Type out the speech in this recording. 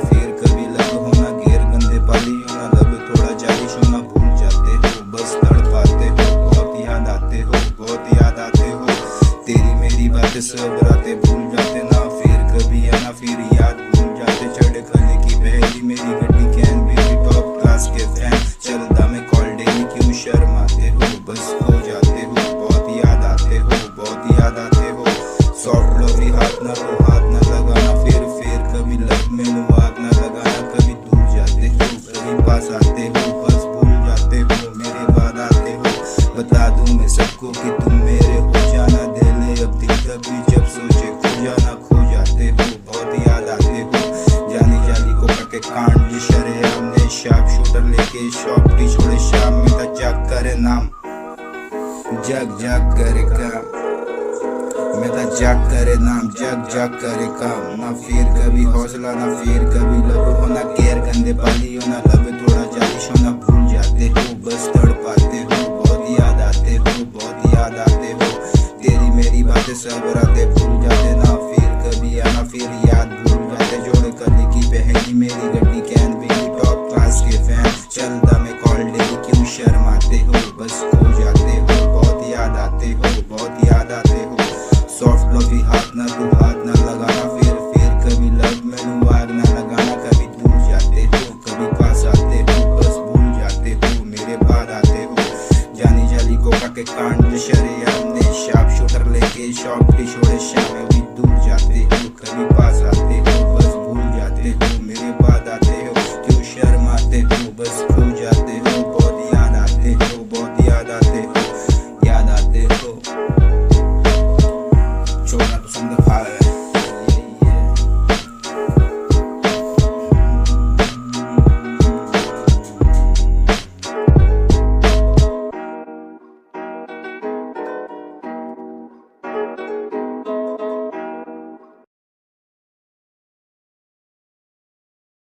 फिर कभी लग हो ना घेर गंदे पाली हो ना लब थोड़ा जालिश हो ना भूल जाते हो बस तड़पाते हो बहुत याद आते हो बहुत याद आते हो तेरी मेरी बातें सब रातें भूल जाते ना फिर कभी आना फिर याद भूल जाते चढ़े खले की पहली मेरी गड्डी कैन भी टॉप क्लास के फैन चलता मैं कॉल डेली क्यों शर्माते हो बस हो जाते हो बहुत याद आते हो बहुत याद आते हो सॉफ्ट लवी हाथ ना तो हाथ ना लगाना फिर कभी लग में आग ना लगाना कभी दूर जाते हो कभी पास आते हो बस भूल जाते हो मेरे बाद आते हो बता दूं मैं सबको कि तुम मेरे हो जाना दिल अब दिल कभी जब सोचे खो जाना खो जाते हो बहुत याद आते हो जानी जाली को करके कांड शरे हमने शार्प शूटर लेके शॉप की छोड़े शाम में का जग करे नाम जग जग करे काम मेरा जग करे नाम जग जग करे काम ना फिर कभी हौसला ना फिर कभी लब हो ना घेर गंदे पाली हो ना लब थोड़ा जालिश हो ना भूल जाते हो बस तड़पाते हो बहुत याद आते हो बहुत याद आते हो तेरी मेरी बातें सब रातें भूल जाते ना फिर कभी आना फिर याद भूल जाते जोड़ कली की पहली मेरी गड्डी कैन भी टॉप क्लास के फैन चलता मैं कॉल डेली क्यों शर्माते हो बस खो जाते हो बहुत याद आते हो बहुत याद आते हो सॉफ्ट लवी हाथ ना तू हाथ ना लगाना फिर कभी लग में आग ना लगाना कभी दूर जाते हो कभी पास आते हो बस भूल जाते हो मेरे बाद आते हो जानी जाली को काके कांड शरे हमने शार्प शूटर लेके शॉप की छोड़े शाम में भी दूर जाते हो कभी पास आते